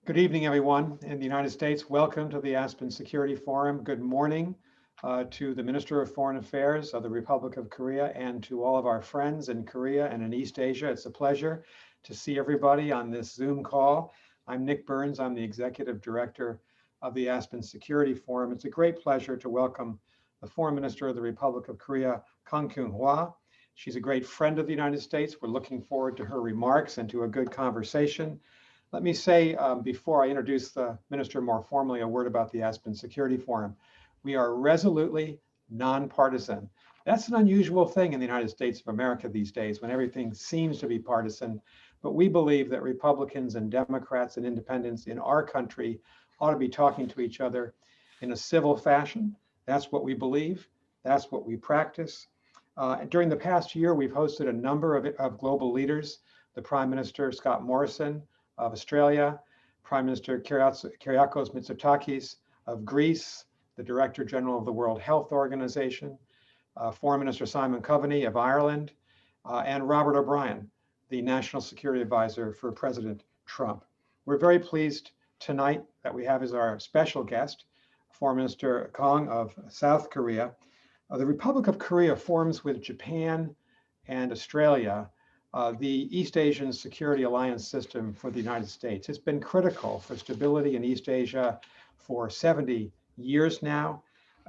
Good evening, everyone in the United States. Welcome to the Aspen Security Forum. Good morning to the Minister of Foreign Affairs of the Republic of Korea and to all of our friends in Korea and in East Asia. It's a pleasure to see everybody on this Zoom call. I'm Nick Burns. I'm the Executive Director of the Aspen Security Forum. It's a great pleasure to welcome the Foreign Minister of the Republic of Korea, Kang Kyung-wha. She's a great friend of the United States. We're looking forward to her remarks and to a good conversation. Let me say, before I introduce the minister more formally, a word about the Aspen Security Forum. We are resolutely nonpartisan. That's an unusual thing in the United States of America these days when everything seems to be partisan. But we believe that Republicans and Democrats and independents in our country ought to be talking to each other in a civil fashion. That's what we believe. That's what we practice. During the past year, we've hosted a number of global leaders, the Prime Minister, Scott Morrison, of Australia, Prime Minister Kyriakos Mitsotakis of Greece, the Director General of the World Health Organization, Foreign Minister Simon Coveney of Ireland, and Robert O'Brien, the National Security Advisor for President Trump. We're very pleased tonight that we have as our special guest, Foreign Minister Kang of South Korea. The Republic of Korea forms with Japan and Australia the East Asian Security Alliance system for the United States. It's been critical for stability in East Asia for 70 years now.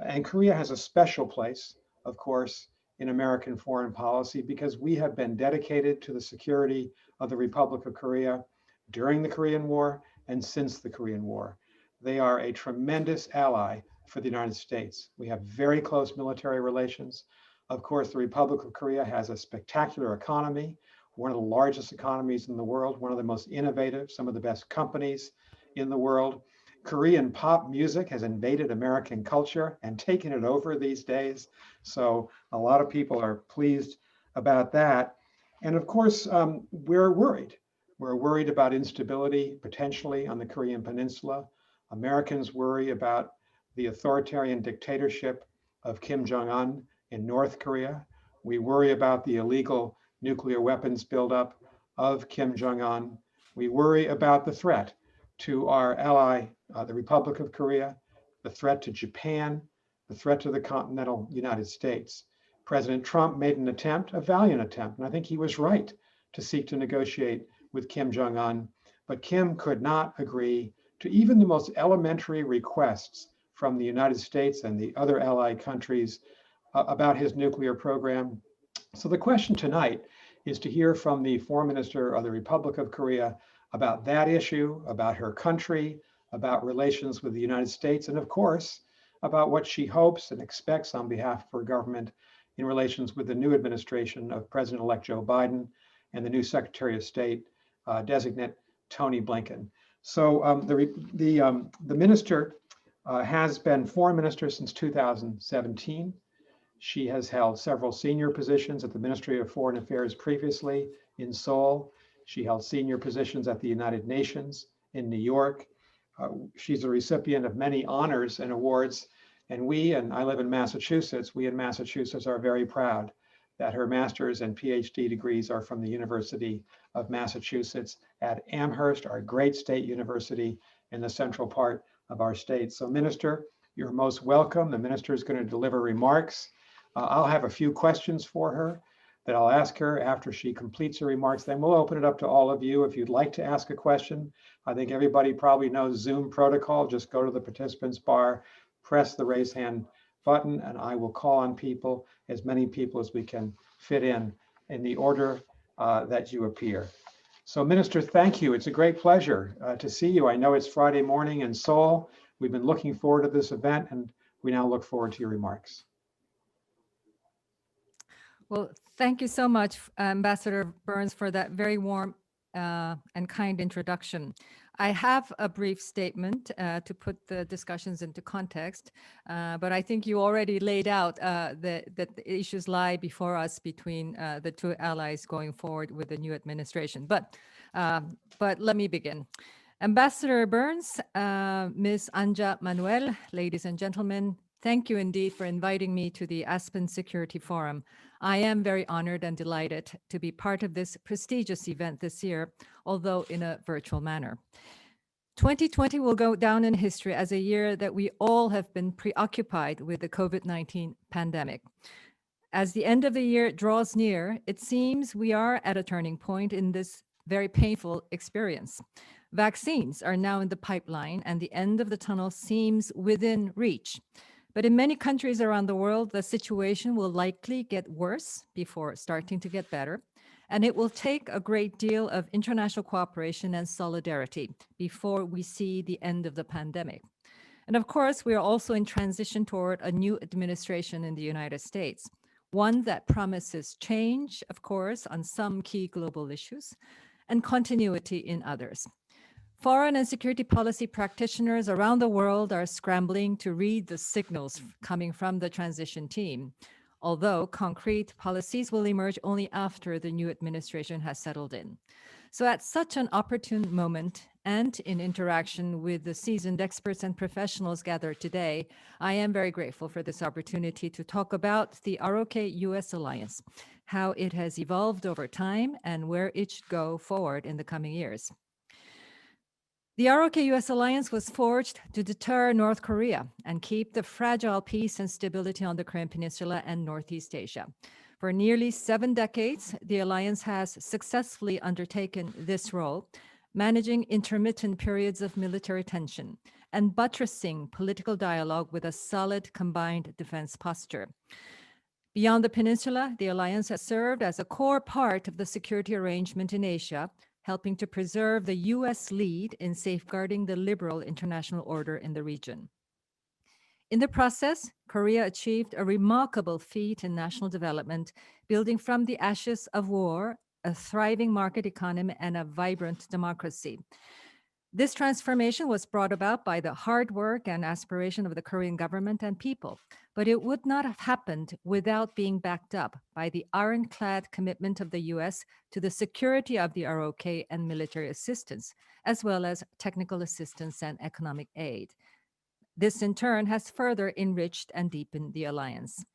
And Korea has a special place, of course, in American foreign policy because we have been dedicated to the security of the Republic of Korea during the Korean War and since the Korean War. They are a tremendous ally for the United States. We have very close military relations. Of course, the Republic of Korea has a spectacular economy, one of the largest economies in the world, one of the most innovative, some of the best companies in the world. Korean pop music has invaded American culture and taken it over these days. So a lot of people are pleased about that. And of course, we're worried. We're worried about instability potentially on the Korean Peninsula. Americans worry about the authoritarian dictatorship of Kim Jong-un in North Korea. We worry about the illegal nuclear weapons buildup of Kim Jong-un. We worry about the threat to our ally, the Republic of Korea, the threat to Japan, the threat to the continental United States. President Trump made an attempt, a valiant attempt, and I think he was right to seek to negotiate with Kim Jong-un, but Kim could not agree to even the most elementary requests from the United States and the other allied countries about his nuclear program. So the question tonight is to hear from the Foreign Minister of the Republic of Korea about that issue, about her country, about relations with the United States, and of course, about what she hopes and expects on behalf of her government in relations with the new administration of President-elect Joe Biden and the new Secretary of State designate Tony Blinken. So the minister has been foreign minister since 2017. She has held several senior positions at the Ministry of Foreign Affairs previously in Seoul. She held senior positions at the United Nations in New York. She's a recipient of many honors and awards. And I live in Massachusetts, we in Massachusetts are very proud that her master's and PhD degrees are from the University of Massachusetts at Amherst, our great state university in the central part of our state. So Minister, you're most welcome. The minister is going to deliver remarks. I'll have a few questions for her that I'll ask her after she completes her remarks. Then we'll open it up to all of you if you'd like to ask a question. I think everybody probably knows Zoom protocol. Just go to the participants bar, press the raise hand button, and I will call on people, as many people as we can fit in the order that you appear. So Minister, thank you. It's a great pleasure to see you. I know it's Friday morning in Seoul. We've been looking forward to this event, and we now look forward to your remarks. Well, thank you so much, Ambassador Burns, for that very warm and kind introduction. I have a brief statement to put the discussions into context, but I think you already laid out that the issues lie before us between the two allies going forward with the new administration. But let me begin. Ambassador Burns, Ms. Anja Manuel, ladies and gentlemen, thank you indeed for inviting me to the Aspen Security Forum. I am very honored and delighted to be part of this prestigious event this year, although in a virtual manner. 2020 will go down in history as a year that we all have been preoccupied with the COVID-19 pandemic. As the end of the year draws near, it seems we are at a turning point in this very painful experience. Vaccines are now in the pipeline, and the end of the tunnel seems within reach. But in many countries around the world, the situation will likely get worse before starting to get better. And it will take a great deal of international cooperation and solidarity before we see the end of the pandemic. And of course, we are also in transition toward a new administration in the United States, one that promises change, of course, on some key global issues, and continuity in others. Foreign and security policy practitioners around the world are scrambling to read the signals coming from the transition team, although concrete policies will emerge only after the new administration has settled in. So at such an opportune moment, and in interaction with the seasoned experts and professionals gathered today, I am very grateful for this opportunity to talk about the ROK-US alliance, how it has evolved over time, and where it should go forward in the coming years. The ROK-US alliance was forged to deter North Korea and keep the fragile peace and stability on the Korean Peninsula and Northeast Asia. For nearly 7 decades, the alliance has successfully undertaken this role, managing intermittent periods of military tension and buttressing political dialogue with a solid combined defense posture. Beyond the peninsula, the alliance has served as a core part of the security arrangement in Asia, helping to preserve the U.S. lead in safeguarding the liberal international order in the region. In the process, Korea achieved a remarkable feat in national development, building from the ashes of war, a thriving market economy, and a vibrant democracy. This transformation was brought about by the hard work and aspiration of the Korean government and people, but it would not have happened without being backed up by the ironclad commitment of the U.S. to the security of the ROK and military assistance, as well as technical assistance and economic aid. This, in turn, has further enriched and deepened the alliance.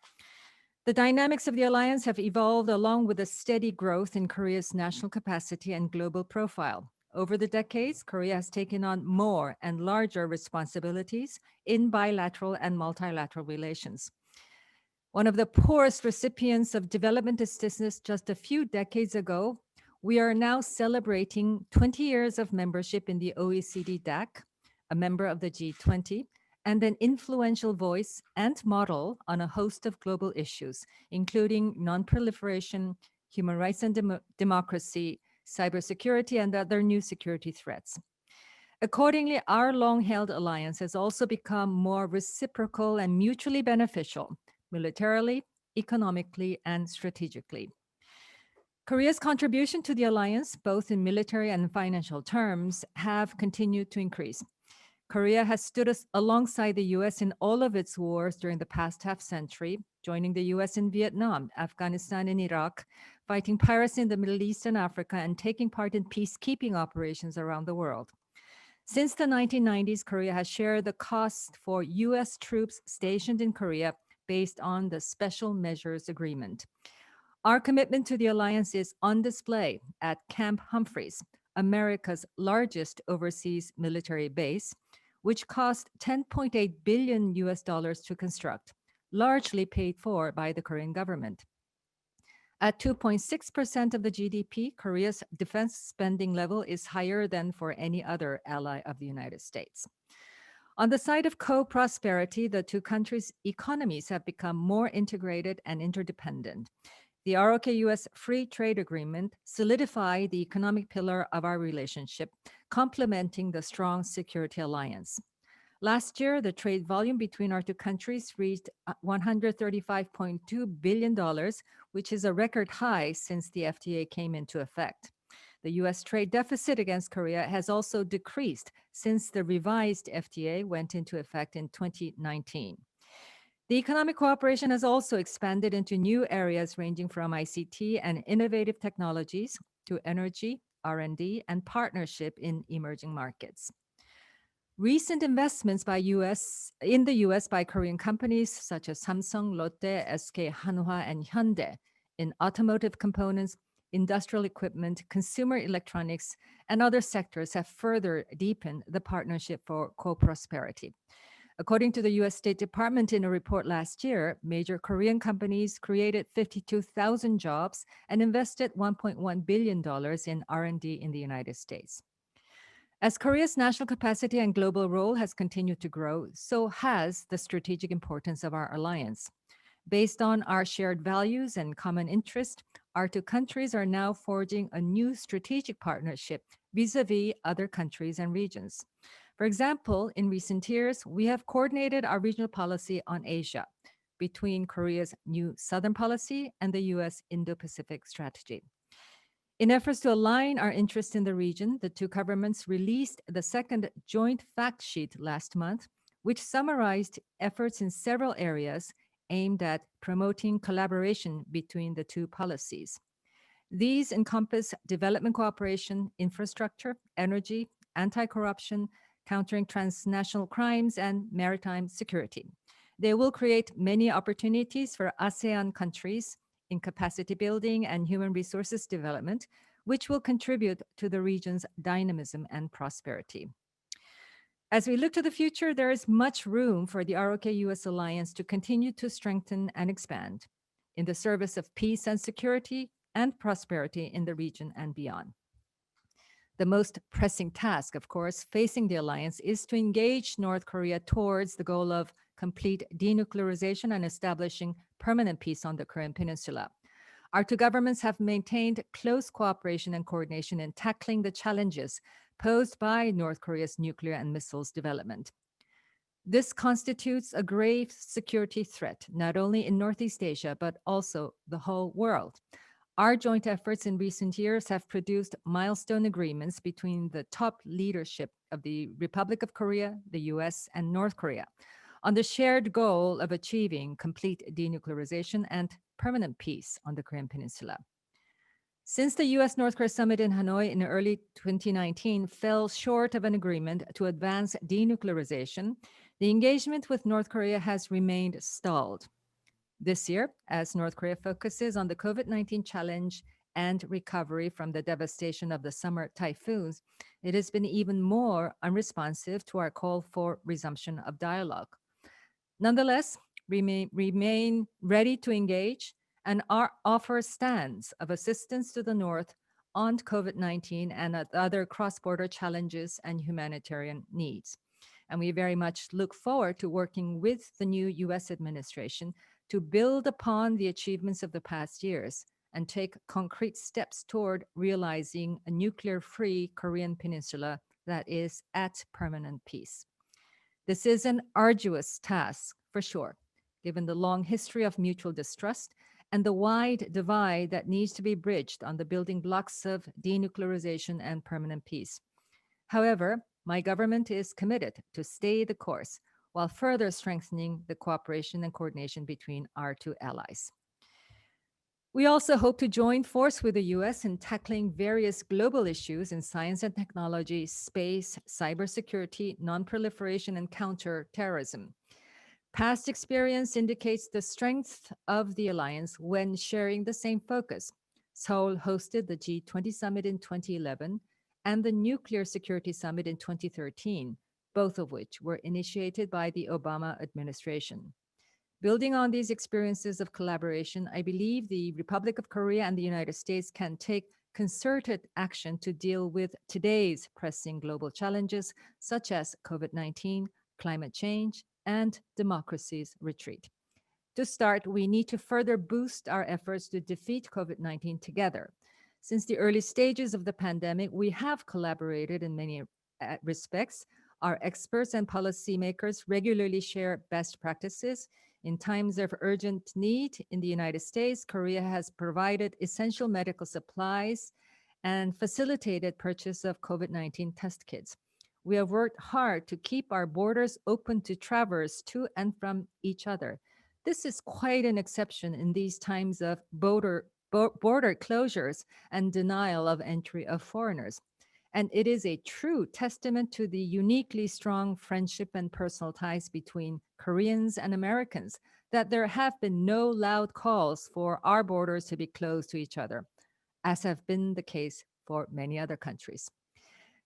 The dynamics of the alliance have evolved along with a steady growth in Korea's national capacity and global profile. Over the decades, Korea has taken on more and larger responsibilities in bilateral and multilateral relations. One of the poorest recipients of development assistance just a few decades ago, we are now celebrating 20 years of membership in the OECD DAC, a member of the G20, and an influential voice and model on a host of global issues, including non-proliferation, human rights and democracy, cybersecurity, and other new security threats. Accordingly, our long-held alliance has also become more reciprocal and mutually beneficial, militarily, economically, and strategically. Korea's contribution to the alliance, both in military and financial terms, have continued to increase. Korea has stood alongside the U.S. in all of its wars during the past half-century, joining the U.S. in Vietnam, Afghanistan, and Iraq, fighting piracy in the Middle East and Africa, and taking part in peacekeeping operations around the world. Since the 1990s, Korea has shared the cost for U.S. troops stationed in Korea based on the Special Measures Agreement. Our commitment to the alliance is on display at Camp Humphreys, America's largest overseas military base, which cost $10.8 billion to construct, largely paid for by the Korean government. At 2.6% of the GDP, Korea's defense spending level is higher than for any other ally of the United States. On the side of co-prosperity, the two countries' economies have become more integrated and interdependent. The ROK-US Free Trade Agreement solidified the economic pillar of our relationship, complementing the strong security alliance. Last year, the trade volume between our two countries reached $135.2 billion, which is a record high since the FTA came into effect. The U.S. trade deficit against Korea has also decreased since the revised FTA went into effect in 2019. The economic cooperation has also expanded into new areas ranging from ICT and innovative technologies to energy, R&D, and partnership in emerging markets. Recent investments in the U.S. by Korean companies such as Samsung, Lotte, SK Hanwha, and Hyundai in automotive components, industrial equipment, consumer electronics, and other sectors have further deepened the partnership for co-prosperity. According to the US State Department in a report last year, major Korean companies created 52,000 jobs and invested $1.1 billion in R&D in the United States. As Korea's national capacity and global role has continued to grow, so has the strategic importance of our alliance. Based on our shared values and common interest, our two countries are now forging a new strategic partnership vis-a-vis other countries and regions. For example, in recent years, we have coordinated our regional policy on Asia between Korea's new Southern policy and the US Indo-Pacific strategy. In efforts to align our interests in the region, the two governments released the second joint fact sheet last month, which summarized efforts in several areas aimed at promoting collaboration between the two policies. These encompass development cooperation, infrastructure, energy, anti-corruption, countering transnational crimes, and maritime security. They will create many opportunities for ASEAN countries in capacity building and human resources development, which will contribute to the region's dynamism and prosperity. As we look to the future, there is much room for the ROK-US alliance to continue to strengthen and expand in the service of peace and security and prosperity in the region and beyond. The most pressing task, of course, facing the alliance is to engage North Korea towards the goal of complete denuclearization and establishing permanent peace on the Korean Peninsula. Our two governments have maintained close cooperation and coordination in tackling the challenges posed by North Korea's nuclear and missiles development. This constitutes a grave security threat, not only in Northeast Asia, but also the whole world. Our joint efforts in recent years have produced milestone agreements between the top leadership of the Republic of Korea, the US, and North Korea on the shared goal of achieving complete denuclearization and permanent peace on the Korean Peninsula. Since the US-North Korea summit in Hanoi in early 2019 fell short of an agreement to advance denuclearization, the engagement with North Korea has remained stalled. This year, as North Korea focuses on the COVID-19 challenge and recovery from the devastation of the summer typhoons, it has been even more unresponsive to our call for resumption of dialogue. Nonetheless, remain ready to engage and offer stands of assistance to the North on COVID-19 and other cross-border challenges and humanitarian needs. And we very much look forward to working with the new US administration to build upon the achievements of the past years and take concrete steps toward realizing a nuclear-free Korean peninsula that is at permanent peace. This is an arduous task, for sure, given the long history of mutual distrust and the wide divide that needs to be bridged on the building blocks of denuclearization and permanent peace. However, my government is committed to stay the course while further strengthening the cooperation and coordination between our two allies. We also hope to join force with the US in tackling various global issues in science and technology, space, cybersecurity, non-proliferation, and counterterrorism. Past experience indicates the strength of the alliance when sharing the same focus. Seoul hosted the G20 summit in 2011 and the Nuclear Security Summit in 2013, both of which were initiated by the Obama administration. Building on these experiences of collaboration, I believe the Republic of Korea and the United States can take concerted action to deal with today's pressing global challenges, such as COVID-19, climate change, and democracy's retreat. To start, we need to further boost our efforts to defeat COVID-19 together. Since the early stages of the pandemic, we have collaborated in many respects. Our experts and policymakers regularly share best practices. In times of urgent need in the United States, Korea has provided essential medical supplies and facilitated purchase of COVID-19 test kits. We have worked hard to keep our borders open to travelers to and from each other. This is quite an exception in these times of border closures and denial of entry of foreigners. And it is a true testament to the uniquely strong friendship and personal ties between Koreans and Americans that there have been no loud calls for our borders to be closed to each other. as have been the case for many other countries.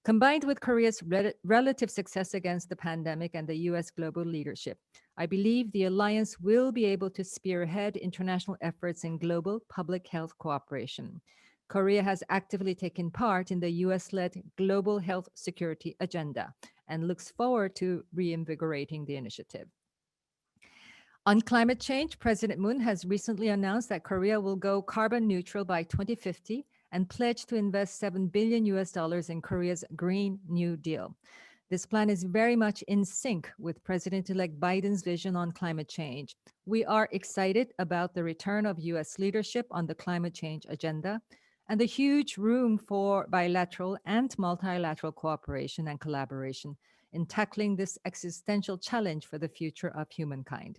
Combined with Korea's relative success against the pandemic and the US global leadership, I believe the alliance will be able to spearhead international efforts in global public health cooperation. Korea has actively taken part in the US-led global health security agenda and looks forward to reinvigorating the initiative. On climate change, President Moon has recently announced that Korea will go carbon neutral by 2050 and pledge to invest $7 billion in Korea's Green New Deal. This plan is very much in sync with President-elect Biden's vision on climate change. We are excited about the return of US leadership on the climate change agenda and the huge room for bilateral and multilateral cooperation and collaboration in tackling this existential challenge for the future of humankind.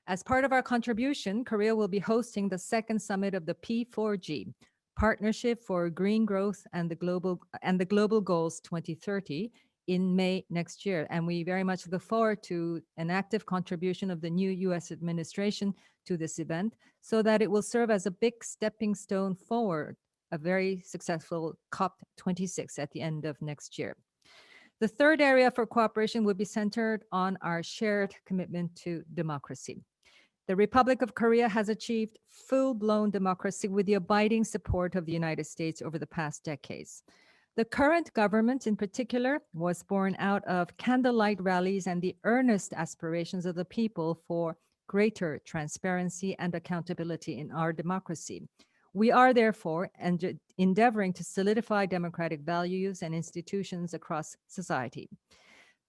As part of our contribution, Korea will be hosting the second summit of the P4G, Partnership for Green Growth and the Global Goals 2030 in May next year. And we very much look forward to an active contribution of the new US administration to this event so that it will serve as a big stepping stone forward, a very successful COP26 at the end of next year. The third area for cooperation will be centered on our shared commitment to democracy. The Republic of Korea has achieved full-blown democracy with the abiding support of the United States over the past decades. The current government, in particular, was born out of candlelight rallies and the earnest aspirations of the people for greater transparency and accountability in our democracy. We are therefore endeavoring to solidify democratic values and institutions across society.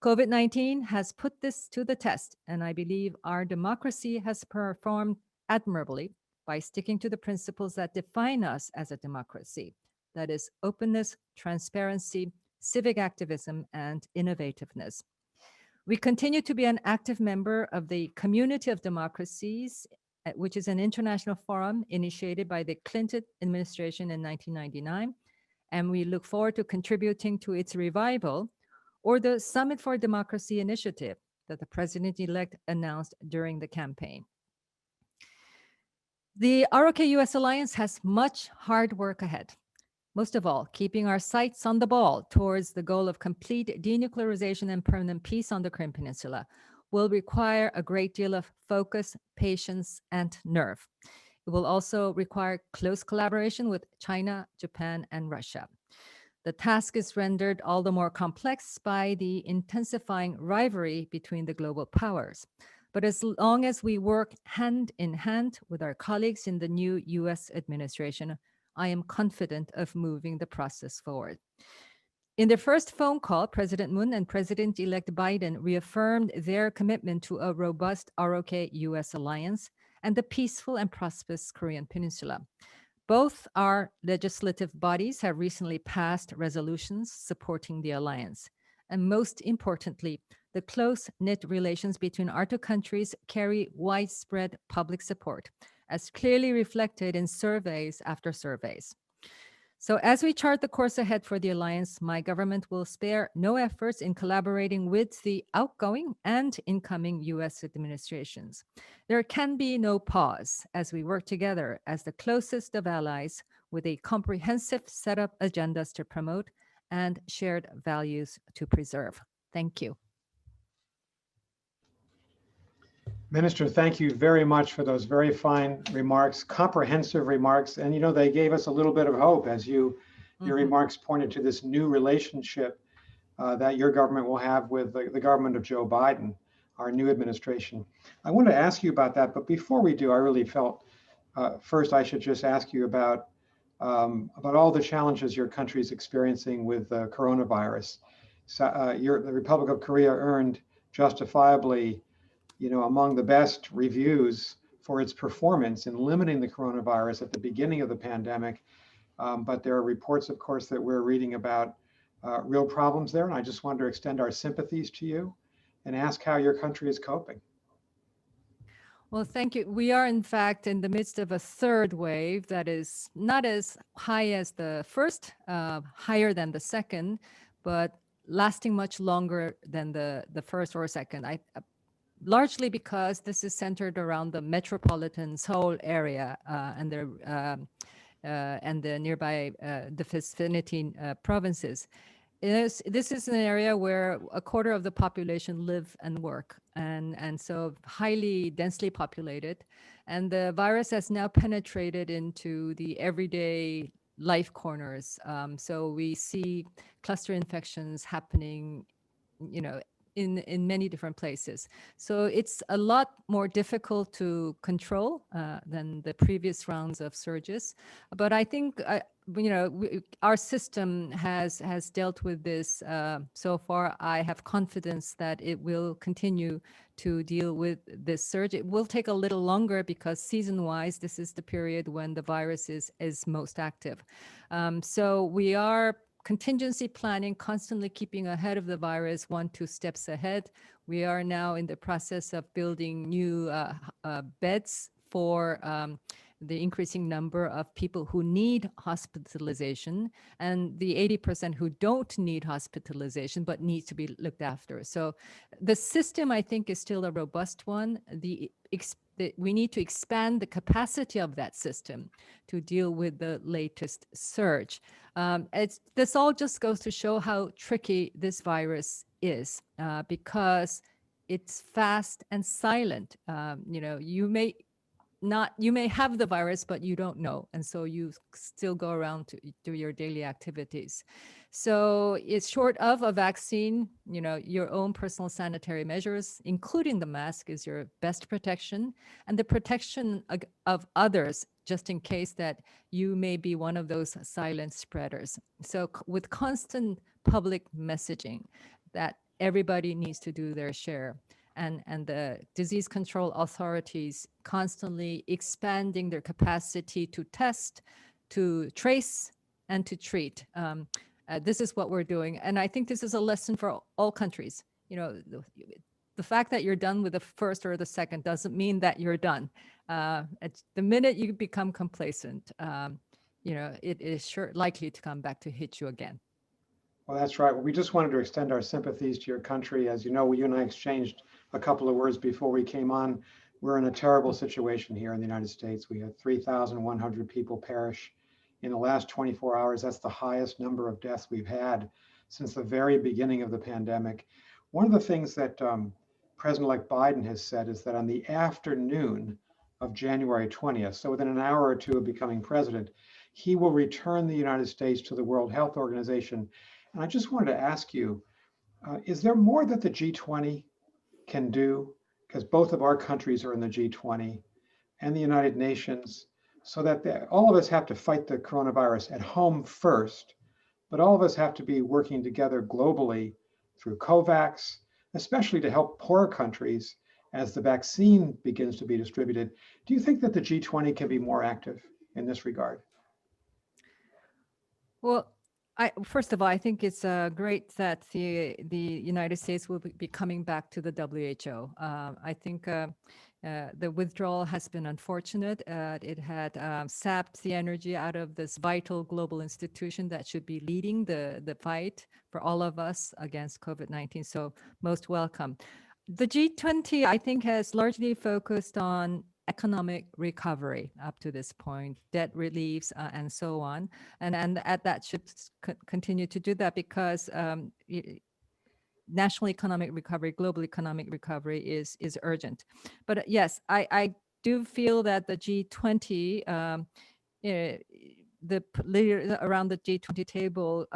COVID-19 has put this to the test, and I believe our democracy has performed admirably by sticking to the principles that define us as a democracy. That is openness, transparency, civic activism, and innovativeness. We continue to be an active member of the Community of Democracies, which is an international forum initiated by the Clinton administration in 1999, and we look forward to contributing to its revival, or the Summit for Democracy initiative that the president-elect announced during the campaign. The ROK-US alliance has much hard work ahead. Most of all, keeping our sights on the ball towards the goal of complete denuclearization and permanent peace on the Korean Peninsula will require a great deal of focus, patience, and nerve. It will also require close collaboration with China, Japan, and Russia. The task is rendered all the more complex by the intensifying rivalry between the global powers. But as long as we work hand in hand with our colleagues in the new US administration, I am confident of moving the process forward. In their first phone call, President Moon and President-elect Biden reaffirmed their commitment to a robust ROK-US alliance and the peaceful and prosperous Korean Peninsula. Both our legislative bodies have recently passed resolutions supporting the alliance. And most importantly, the close-knit relations between our two countries carry widespread public support, as clearly reflected in surveys after surveys. So as we chart the course ahead for the alliance, my government will spare no efforts in collaborating with the outgoing and incoming US administrations. There can be no pause as we work together as the closest of allies with a comprehensive set of agendas to promote and shared values to preserve. Thank you. Minister, thank you very much for those very fine remarks, comprehensive remarks. And, you know, they gave us a little bit of hope as your remarks pointed to this new relationship that your government will have with the government of Joe Biden, our new administration. I want to ask you about that. But before we do, I really felt first I should just ask you about all the challenges your country is experiencing with coronavirus. So, the Republic of Korea earned justifiably, you know, among the best reviews for its performance in limiting the coronavirus at the beginning of the pandemic. But there are reports, of course, that we're reading about real problems there. And I just want to extend our sympathies to you and ask how your country is coping. Well, thank you. We are, in fact, in the midst of a third wave that is not as high as the first, higher than the second, but lasting much longer than the first or second. Largely because this is centered around the metropolitan Seoul area and the and the nearby, the vicinity provinces. This is an area where a quarter of the population live and work, and so highly densely populated. And the virus has now penetrated into the everyday life corners. So we see cluster infections happening, you know, in many different places. So it's a lot more difficult to control than the previous rounds of surges. But I think, our system has dealt with this so far. I have confidence that it will continue to deal with this surge. It will take a little longer because season-wise, this is the period when the virus is most active. So we are contingency planning, constantly keeping ahead of the virus, 1-2 steps ahead. We are now in the process of building new beds for the increasing number of people who need hospitalization and the 80% who don't need hospitalization but need to be looked after. So the system, I think, is still a robust one. We need to expand the capacity of that system to deal with the latest surge. This all just goes to show how tricky this virus is because it's fast and silent. You may have the virus, but you don't know. And so you still go around to do your daily activities. So it's short of a vaccine, your own personal sanitary measures, including the mask, is your best protection, and the protection of others, just in case that you may be one of those silent spreaders. So with constant public messaging that everybody needs to do their share, and the disease control authorities constantly expanding their capacity to test, to trace, and to treat. This is what we're doing. And I think this is a lesson for all countries. The fact that you're done with the first or the second doesn't mean that you're done. The minute you become complacent, it is sure likely to come back to hit you again. Well, that's right. Well, we just wanted to extend our sympathies to your country. As you know, you and I exchanged a couple of words before we came on. We're in a terrible situation here in the United States. We had 3,100 people perish in the last 24 hours. That's the highest number of deaths we've had since the very beginning of the pandemic. One of the things that President-elect Biden has said is that on the afternoon of January 20th, so within an hour or two of becoming president, he will return the United States to the World Health Organization. And I just wanted to ask you, is there more that the G20 can do? Because both of our countries are in the G20 and the United Nations, so that all of us have to fight the coronavirus at home first, but all of us have to be working together globally through COVAX, especially to help poorer countries as the vaccine begins to be distributed. Do you think that the G20 can be more active in this regard? Well, first of all, I think it's great that the United States will be coming back to the WHO. I think the withdrawal has been unfortunate. It had sapped the energy out of this vital global institution that should be leading the fight for all of us against COVID-19. So most welcome. The G20, I think, has largely focused on economic recovery up to this point, debt reliefs, and so on. And that should continue to do that because national economic recovery, global economic recovery is urgent. But yes, I do feel that the G20, the leaders around the G20 table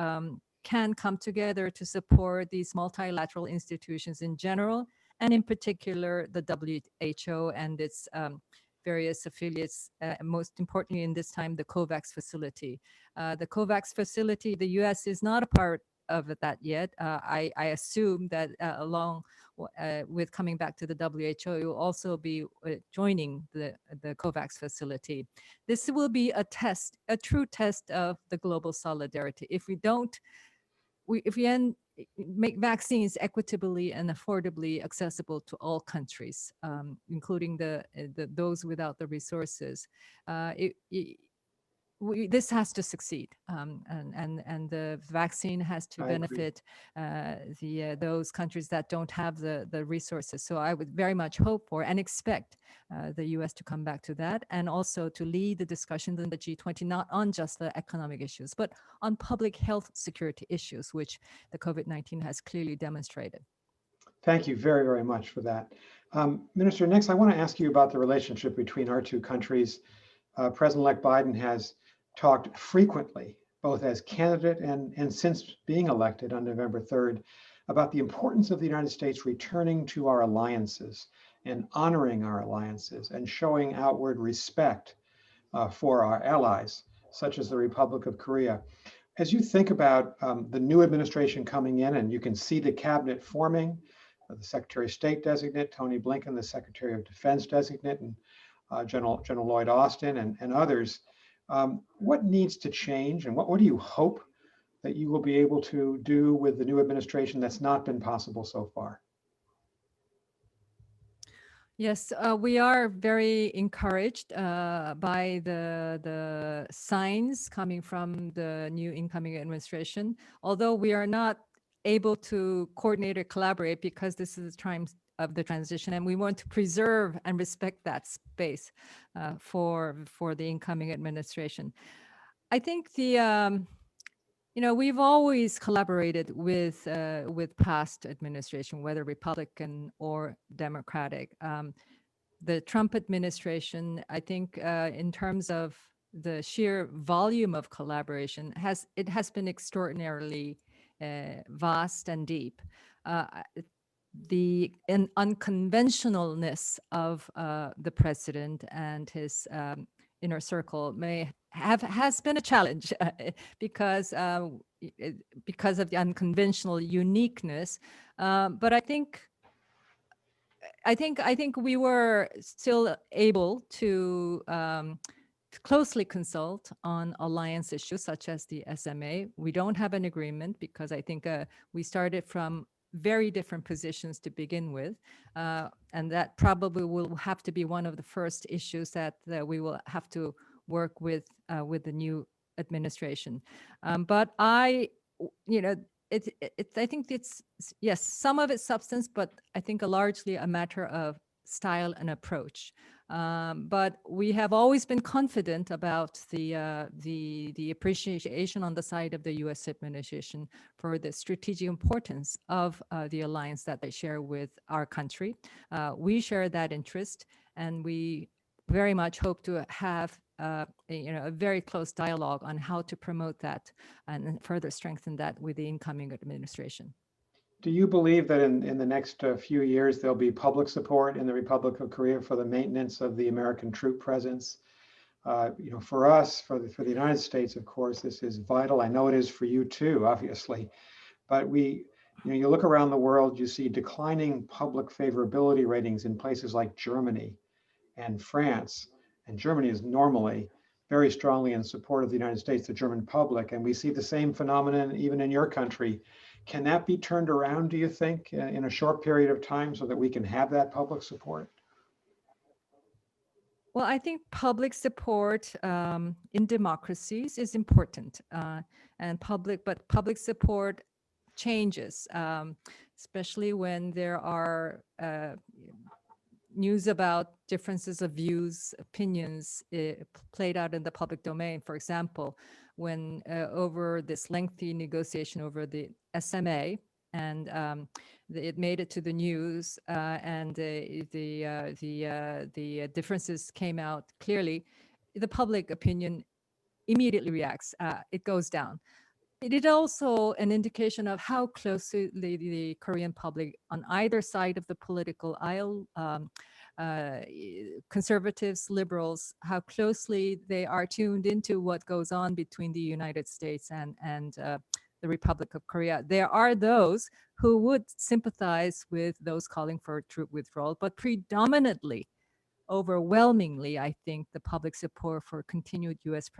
can come together to support these multilateral institutions in general, and in particular, the WHO and its various affiliates, most importantly in this time, the COVAX facility. The COVAX facility, the US is not a part of that yet. I assume that along with coming back to the WHO, you will also be joining the COVAX facility. This will be a test, a true test of the global solidarity. If we don't, if we make vaccines equitably and affordably accessible to all countries, including those without the resources, this has to succeed, and the vaccine has to I agree. benefit those countries that don't have the resources. So I would very much hope for and expect the U.S. to come back to that, and also to lead the discussions in the G20, not on just the economic issues, but on public health security issues, which the COVID-19 has clearly demonstrated. Thank you very, very much for that. Minister, next, I want to ask you about the relationship between our two countries. President-elect Biden has talked frequently, both as candidate and since being elected on November 3rd, about the importance of the United States returning to our alliances and honoring our alliances and showing outward respect for our allies, such as the Republic of Korea. As you think about the new administration coming in, and you can see the cabinet forming, the Secretary of State designate, Tony Blinken, the Secretary of Defense designate, and General Lloyd Austin and others, what needs to change, and what do you hope that you will be able to do with the new administration that's not been possible so far? Yes, we are very encouraged by the signs coming from the new incoming administration, although we are not able to coordinate or collaborate because this is the time of the transition, and we want to preserve and respect that space for the incoming administration. I think we've always collaborated with past administration, whether Republican or Democratic. The Trump administration, I think, in terms of the sheer volume of collaboration, has been extraordinarily vast and deep. The unconventionalness of the president and his inner circle has been a challenge because of the unconventional uniqueness. But I think we were still able to closely consult on alliance issues such as the SMA. We don't have an agreement because I think we started from very different positions to begin with, and that probably will have to be one of the first issues that we will have to work with the new administration. But I think it's, yes, some of it's substance, but I think largely a matter of style and approach. But we have always been confident about the appreciation on the side of the U.S. administration for the strategic importance of the alliance that they share with our country. We share that interest, and we very much hope to have a very close dialogue on how to promote that and further strengthen that with the incoming administration. Do you believe that in the next few years, there'll be public support in the Republic of Korea for the maintenance of the American troop presence? For us, for the United States, of course, this is vital. I know it is for you too, obviously. But you look around the world, you see declining public favorability ratings in places like Germany and France. And Germany is normally very strongly in support of the United States, the German public. And we see the same phenomenon even in your country. Can that be turned around, do you think, in a short period of time so that we can have that public support? Well, I think public support in democracies is important, and public support changes, especially when there are news about differences of views, opinions played out in the public domain. For example, when over this lengthy negotiation over the SMA, and it made it to the news, and the differences came out clearly, the public opinion immediately reacts. It goes down. It is also an indication of how closely the Korean public on either side of the political aisle, conservatives, liberals, how closely they are tuned into what goes on between the United States and the Republic of Korea. There are those who would sympathize with those calling for troop withdrawal, but predominantly, overwhelmingly, I think the public support for continued U.S.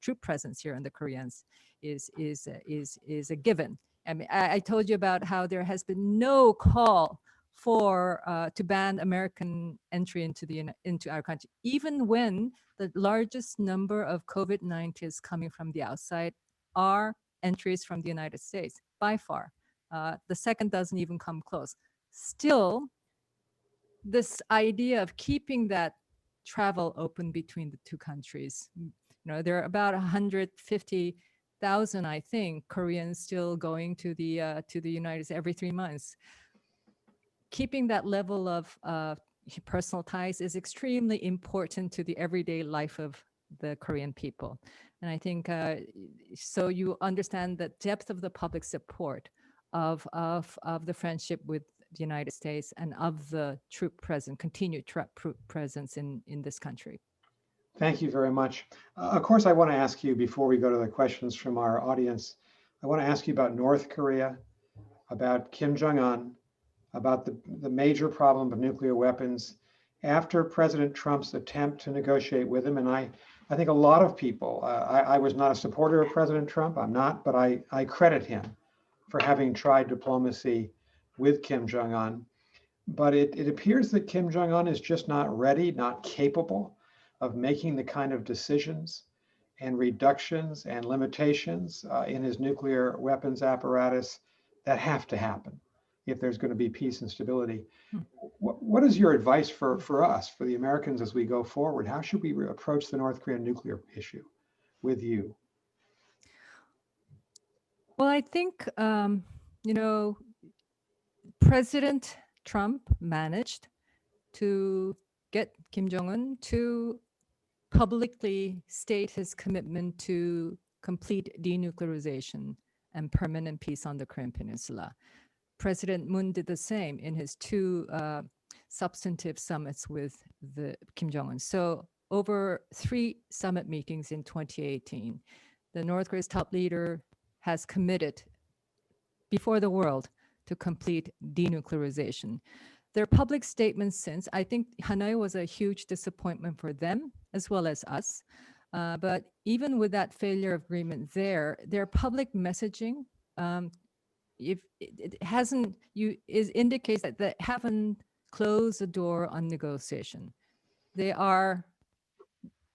troop presence here in the Koreans is a given. I mean, I told you about how there has been no call to ban American entry into our country, even when the largest number of COVID-19 is coming from the outside are entries from the United States by far. The second doesn't even come close. Still, this idea of keeping that travel open between the two countries, there are about 150,000, I think, Koreans still going to the United States every 3 months. Keeping that level of personal ties is extremely important to the everyday life of the Korean people. And I think, so you understand the depth of the public support of the friendship with the United States and of the continued troop presence in this country. Thank you very much. Of course, I want to ask you, before we go to the questions from our audience, I want to ask you about North Korea, about Kim Jong-un, about the major problem of nuclear weapons. After President Trump's attempt to negotiate with him, and I think a lot of people, I was not a supporter of President Trump, I'm not, but I credit him for having tried diplomacy with Kim Jong-un. But it appears that Kim Jong-un is just not ready, not capable of making the kind of decisions and reductions and limitations in his nuclear weapons apparatus that have to happen if there's going to be peace and stability. What is your advice for us, for the Americans, as we go forward? How should we approach the North Korean nuclear issue with you? Well, I think, President Trump managed to get Kim Jong-un to publicly state his commitment to complete denuclearization and permanent peace on the Korean Peninsula. President Moon did the same in his 2 substantive summits with Kim Jong-un. So over 3 summit meetings in 2018, the North Korea's top leader has committed before the world to complete denuclearization. Their public statements since, I think Hanoi was a huge disappointment for them as well as us. But even with that failure of agreement their public messaging, if it hasn't, indicates that they haven't closed the door on negotiation. They are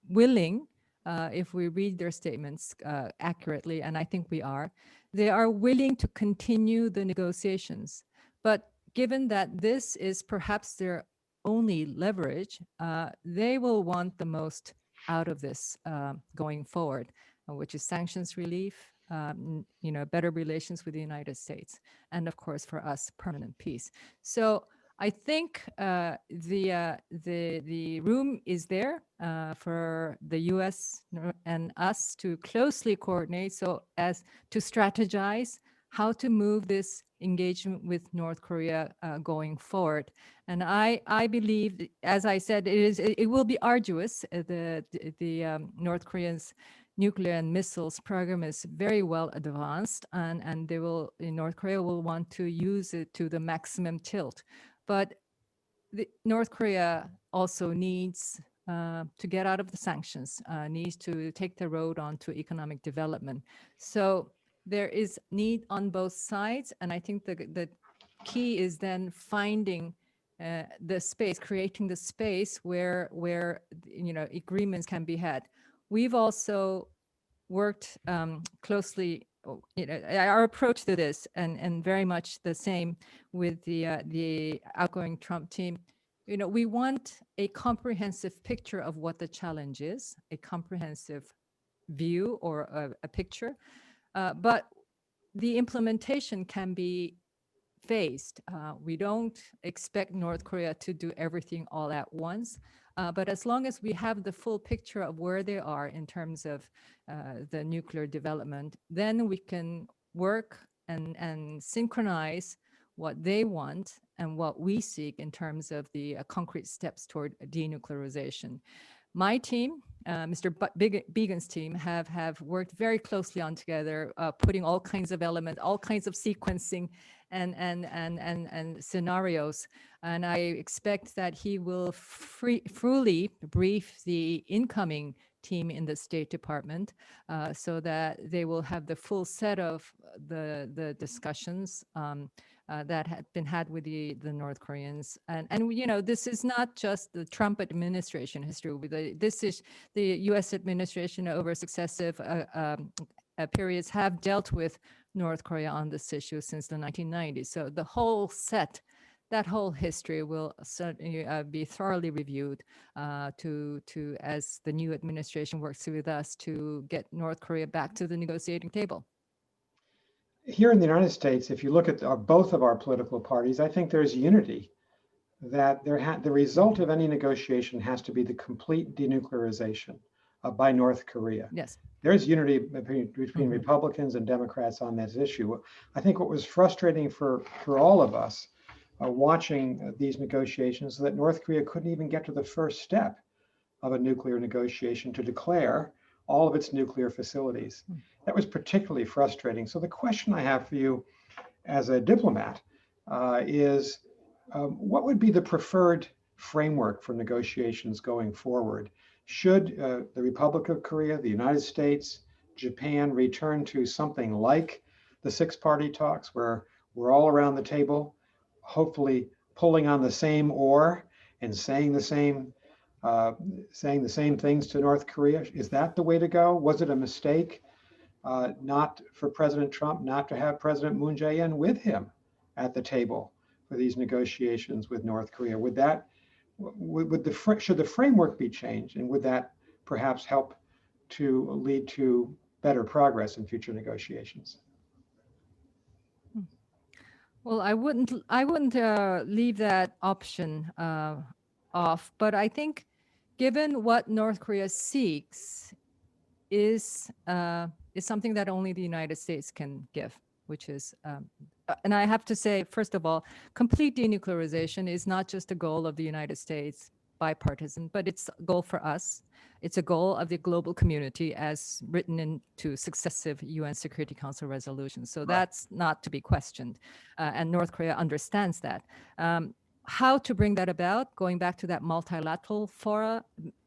willing, if we read their statements accurately, and I think we are, they are willing to continue the negotiations. But given that this is perhaps their only leverage, they will want the most out of this going forward, which is sanctions relief, better relations with the United States, and of course for us, permanent peace. So I think the room is there for the U.S. and us to closely coordinate, so as to strategize how to move this engagement with North Korea going forward. And I believe, as I said, it will be arduous. The North Koreans' nuclear and missiles program is very well advanced, and North Korea will want to use it to the maximum tilt. But North Korea also needs to get out of the sanctions, needs to take the road onto economic development. So there is need on both sides, and I think the key is then finding the space, creating the space where agreements can be had. We've also worked closely. Our approach to this, and very much the same with the outgoing Trump team. We want a comprehensive picture of what the challenge is, a comprehensive view or a picture, but the implementation can be phased. We don't expect North Korea to do everything all at once. But as long as we have the full picture of where they are in terms of the nuclear development, then we can work and synchronize what they want and what we seek in terms of the concrete steps toward denuclearization. My team, Mr. Began's team, have worked very closely on together, putting all kinds of elements, all kinds of sequencing and scenarios. And I expect that he will fully brief the incoming team in the State Department so that they will have the full set of the discussions that had been had with the North Koreans. And you know, this is not just the Trump administration history. This is the U.S. administration over successive periods have dealt with North Korea on this issue since the 1990s. So the whole set, that whole history will certainly be thoroughly reviewed as the new administration works with us to get North Korea back to the negotiating table. Here in the United States, if you look at both of our political parties, I think there's unity that the result of any negotiation has to be the complete denuclearization by North Korea. Yes. There's unity between Republicans and Democrats on this issue. I think what was frustrating for all of us watching these negotiations is that North Korea couldn't even get to the first step of a nuclear negotiation to declare all of its nuclear facilities. That was particularly frustrating. So the question I have for you as a diplomat is what would be the preferred framework for negotiations going forward? Should the Republic of Korea, the United States, Japan return to something like the six-party talks where we're all around the table, hopefully pulling on the same oar and saying the same things to North Korea? Is that the way to go? Was it a mistake not for President Trump not to have President Moon Jae-in with him at the table for these negotiations with North Korea? Should the framework be changed, and would that perhaps help to lead to better progress in future negotiations? Well, I wouldn't leave that option off, but I think given what North Korea seeks is something that only the United States can give, which is, and I have to say, first of all, complete denuclearization is not just a goal of the United States, bipartisan, but it's a goal for us. It's a goal of the global community as written into successive UN Security Council resolutions. So that's not to be questioned. And North Korea understands that. How to bring that about, going back to that multilateral fora,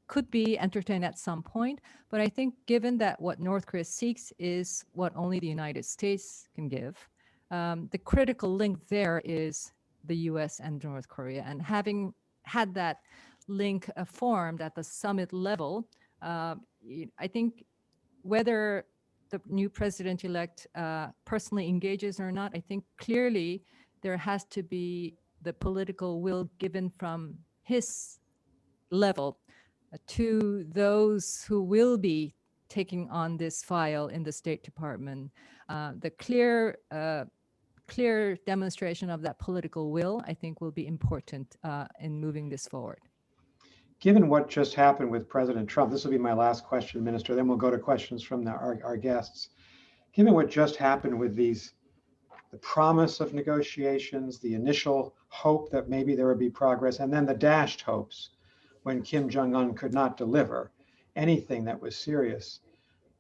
could be entertained at some point. But I think given that what North Korea seeks is what only the United States can give, the critical link there is the US and North Korea. And having had that link formed at the summit level, I think whether the new president-elect personally engages or not, I think clearly there has to be the political will given from his level to those who will be taking on this file in the State Department. The clear demonstration of that political will, I think, will be important in moving this forward. Given what just happened with President Trump, this will be my last question, Minister, then we'll go to questions from our guests. Given what just happened with the promise of negotiations, the initial hope that maybe there would be progress, and then the dashed hopes when Kim Jong-un could not deliver anything that was serious,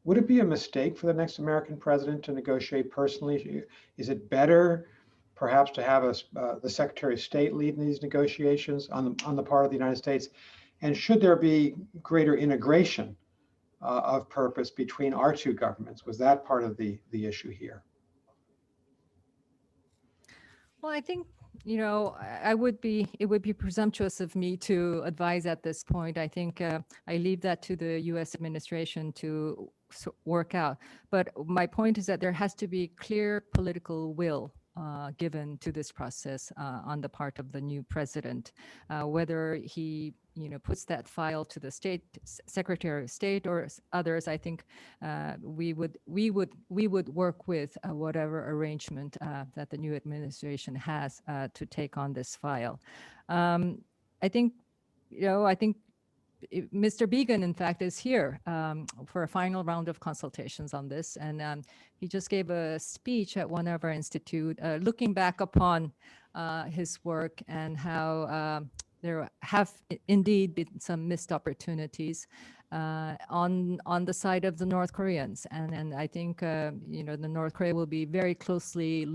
would it be a mistake for the next American president to negotiate personally? Is it better perhaps to have the Secretary of State lead in these negotiations on the part of the United States? And should there be greater integration of purpose between our two governments? Was that part of the issue here? Well, I think, it would be presumptuous of me to advise at this point. I think I leave that to the U.S. administration to work out. But my point is that there has to be clear political will given to this process on the part of the new president, whether he puts that file to the Secretary of State or others. I think we would work with whatever arrangement that the new administration has to take on this file. I think Mr. Began, in fact, is here for a final round of consultations on this. And he just gave a speech at one of our institute, looking back upon his work and how there have indeed been some missed opportunities on the side of the North Koreans. And I think, the North Korea will be very closely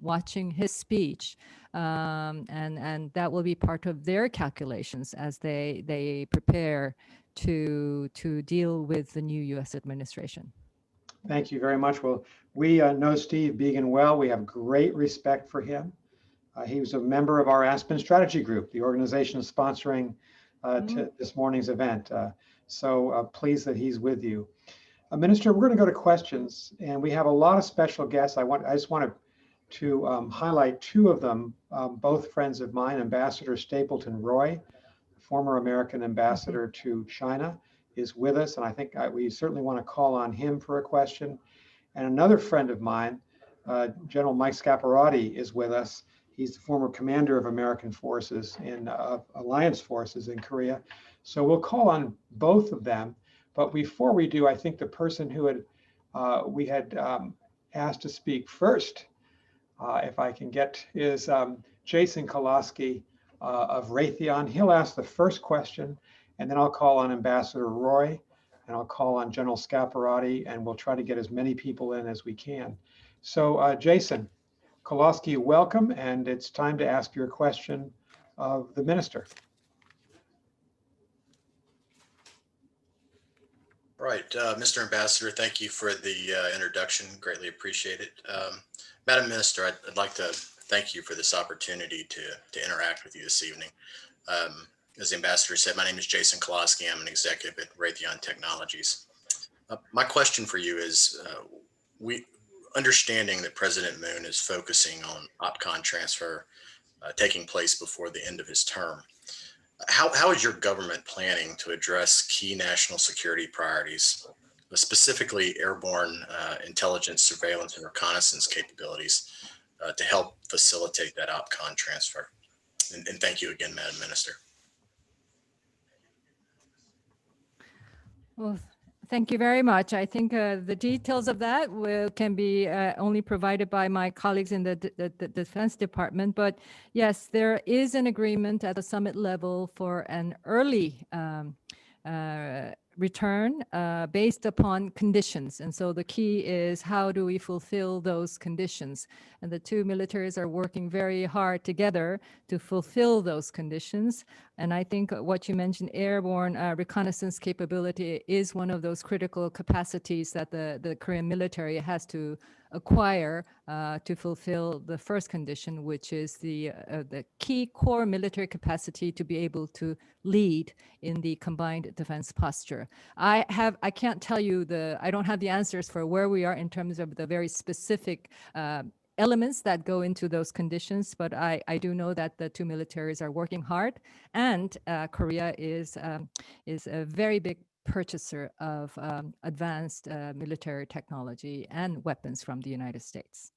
watching his speech. And that will be part of their calculations as they prepare to deal with the new U.S. administration. Thank you very much. Well, we know Steve Began well. We have great respect for him. He was a member of our Aspen Strategy Group, the organization sponsoring this morning's event. So pleased that he's with you. Minister, we're going to go to questions, and we have a lot of special guests. I just want to highlight two of them, both friends of mine. Ambassador Stapleton Roy, former American ambassador to China, is with us, and I think we certainly want to call on him for a question. And another friend of mine, General Mike Scaparrotti, is with us. He's the former commander of American forces in alliance forces in Korea. So we'll call on both of them. But before we do, I think the person who we had asked to speak first, if I can get, is Jason Koloski of Raytheon. He'll ask the first question, and then I'll call on Ambassador Roy, and I'll call on General Scaparrotti, and we'll try to get as many people in as we can. So Jason Koloski, welcome, and it's time to ask your question of the minister. Right, Mr. Ambassador, thank you for the introduction. Greatly appreciate it. Madam Minister, I'd like to thank you for this opportunity to interact with you this evening. As the Ambassador said, my name is Jason Koloski. I'm an executive at Raytheon Technologies. My question for you is, understanding that President Moon is focusing on OPCON transfer taking place before the end of his term, how is your government planning to address key national security priorities, specifically airborne intelligence, surveillance, and reconnaissance capabilities to help facilitate that OPCON transfer? And thank you again, Madam Minister. Well, thank you very much. I think the details of that can be only provided by my colleagues in the Defense Department. But yes, there is an agreement at the summit level for an early return based upon conditions. And so the key is, how do we fulfill those conditions? And the two militaries are working very hard together to fulfill those conditions. And I think what you mentioned, airborne reconnaissance capability, is one of those critical capacities that the Korean military has to acquire to fulfill the first condition, which is the key core military capacity to be able to lead in the combined defense posture. I can't tell you I don't have the answers for where we are in terms of the very specific elements that go into those conditions, but I do know that the two militaries are working hard, and Korea is a very big purchaser of advanced military technology and weapons from the United States.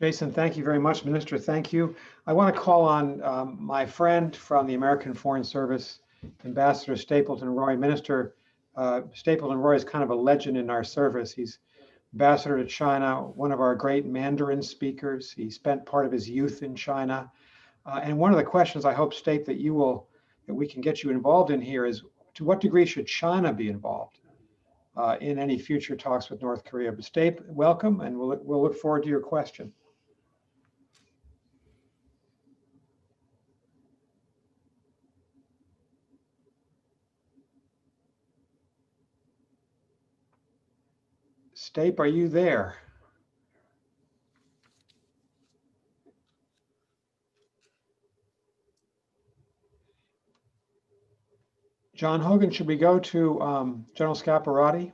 Jason, thank you very much. Minister, thank you. I want to call on my friend from the American Foreign Service, Ambassador Stapleton Roy. Minister Stapleton Roy is kind of a legend in our service. He's ambassador to China, one of our great Mandarin speakers. He spent part of his youth in China. And one of the questions I hope, State, that we can get you involved in here is, to what degree should China be involved in any future talks with North Korea? But State, welcome, and we'll look forward to your question. Stape, are you there? John Hogan, should we go to General Scaparrotti?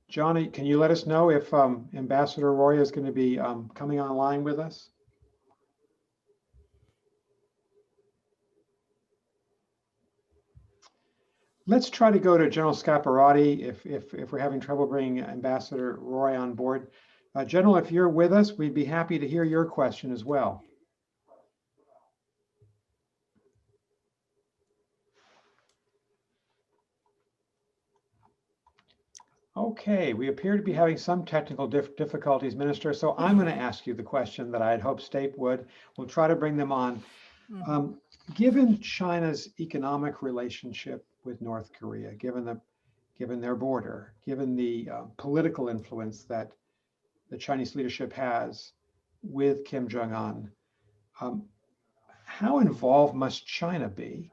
Johnny, can you let us know if Ambassador Roy is going to be coming online with us? Let's try to go to General Scaparrotti if we're having trouble bringing Ambassador Roy on board. General, if you're with us, we'd be happy to hear your question as well. Okay, we appear to be having some technical difficulties, Minister, so I'm going to ask you the question that I had hoped State would. We'll try to bring them on. Given China's economic relationship with North Korea, given their border, given the political influence that the Chinese leadership has with Kim Jong-un, how involved must China be?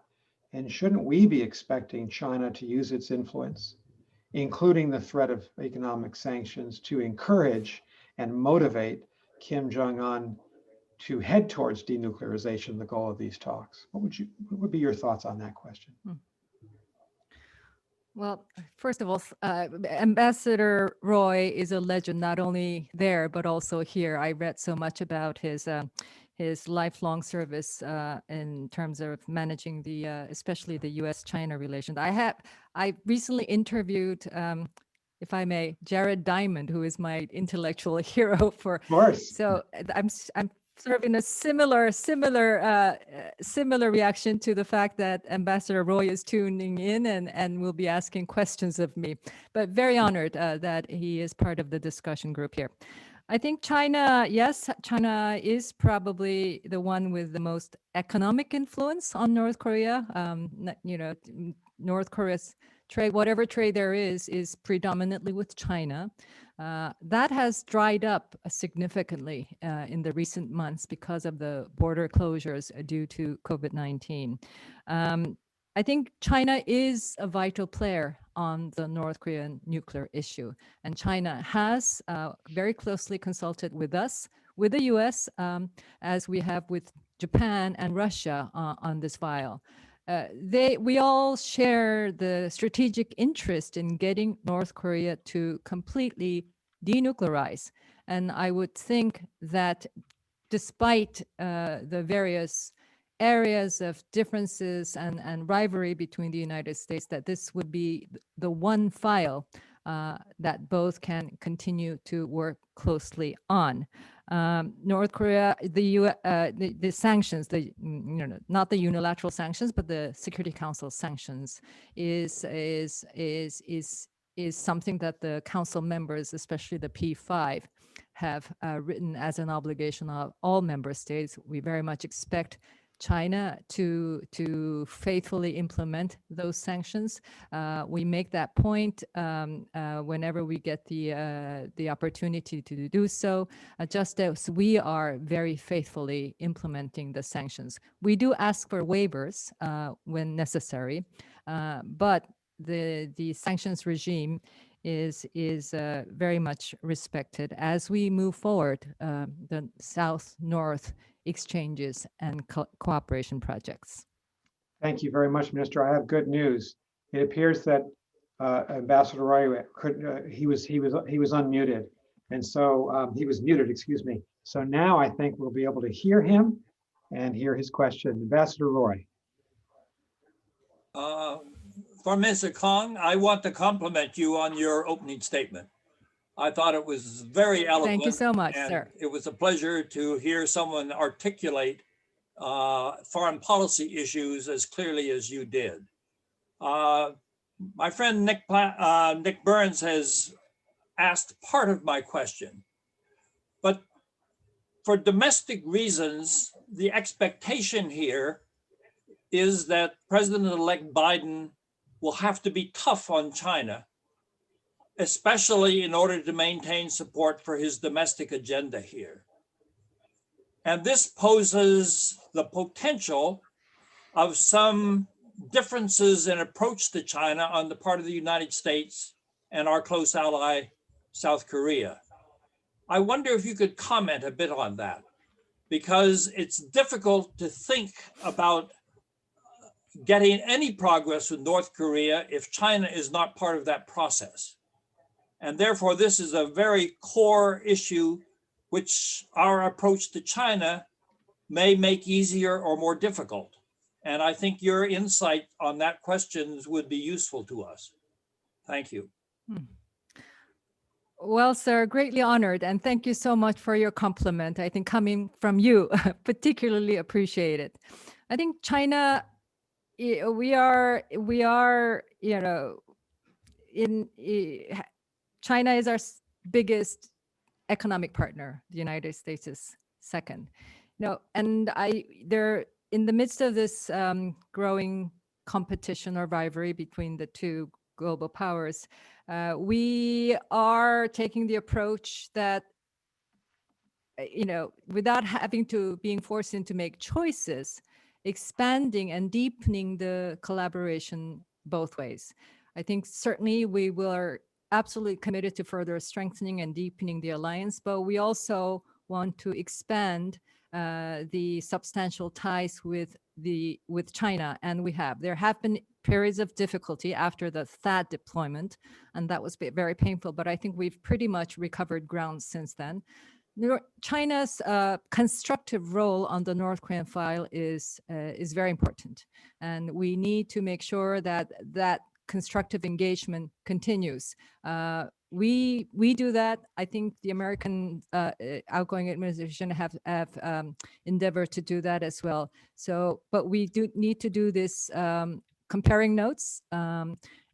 And shouldn't we be expecting China to use its influence including the threat of economic sanctions, to encourage and motivate Kim Jong-un to head towards denuclearization, the goal of these talks? What would be your thoughts on that question? Well, first of all, Ambassador Roy is a legend, not only there, but also here. I read so much about his lifelong service in terms of managing the, especially the U.S.-China relations. I recently interviewed, if I may, Jared Diamond, who is my intellectual hero for. Of course. So I'm sort of in a similar reaction to the fact that Ambassador Roy is tuning in and will be asking questions of me. But very honored that he is part of the discussion group here. I think China, yes, China is probably the one with the most economic influence on North Korea. You know, North Korea's trade, whatever trade there is predominantly with China. That has dried up significantly in the recent months because of the border closures due to COVID-19. I think China is a vital player on the North Korean nuclear issue, and China has very closely consulted with us, with the US, as we have with Japan and Russia on this file. We all share the strategic interest in getting North Korea to completely denuclearize. And I would think that despite the various areas of differences and rivalry between the United States, that this would be the one file that both can continue to work closely on. North Korea, the sanctions, not the unilateral sanctions, but the Security Council sanctions is something that the council members, especially the P5, have written as an obligation of all member states. We very much expect China to faithfully implement those sanctions. We make that point whenever we get the opportunity to do so, just as we are very faithfully implementing the sanctions. We do ask for waivers when necessary, but the sanctions regime is very much respected as we move forward the South-North exchanges and cooperation projects. Thank you very much, Minister. I have good news. It appears that Ambassador Roy he was unmuted, and so he was muted. Excuse me. So now I think we'll be able to hear him and hear his question. Ambassador Roy. For Mr. Kang, I want to compliment you on your opening statement. I thought it was very eloquent. Thank you so much, sir. It was a pleasure to hear someone articulate foreign policy issues as clearly as you did. My friend Nick Burns has asked part of my question, but for domestic reasons, the expectation here is that President-elect Biden will have to be tough on China, especially in order to maintain support for his domestic agenda here. And this poses the potential of some differences in approach to China on the part of the United States and our close ally, South Korea. I wonder if you could comment a bit on that, because it's difficult to think about getting any progress with North Korea if China is not part of that process. And therefore, this is a very core issue which our approach to China may make easier or more difficult. And I think your insight on that question would be useful to us. Thank you. Well, sir, greatly honored. And thank you so much for your compliment. I think coming from you, particularly appreciated. I think China, we are, China is our biggest economic partner. The United States is second. And they're in the midst of this growing competition or rivalry between the two global powers. We are taking the approach that, without being forced into make choices, expanding and deepening the collaboration both ways. I think certainly we are absolutely committed to further strengthening and deepening the alliance, but we also want to expand the substantial ties with China, and there have been periods of difficulty after the THAAD deployment, and that was very painful, but I think we've pretty much recovered ground since then. China's constructive role on the North Korean file is very important, and we need to make sure that constructive engagement continues. We do that. I think the American outgoing administration have endeavored to do that as well. So, but we do need to do this comparing notes,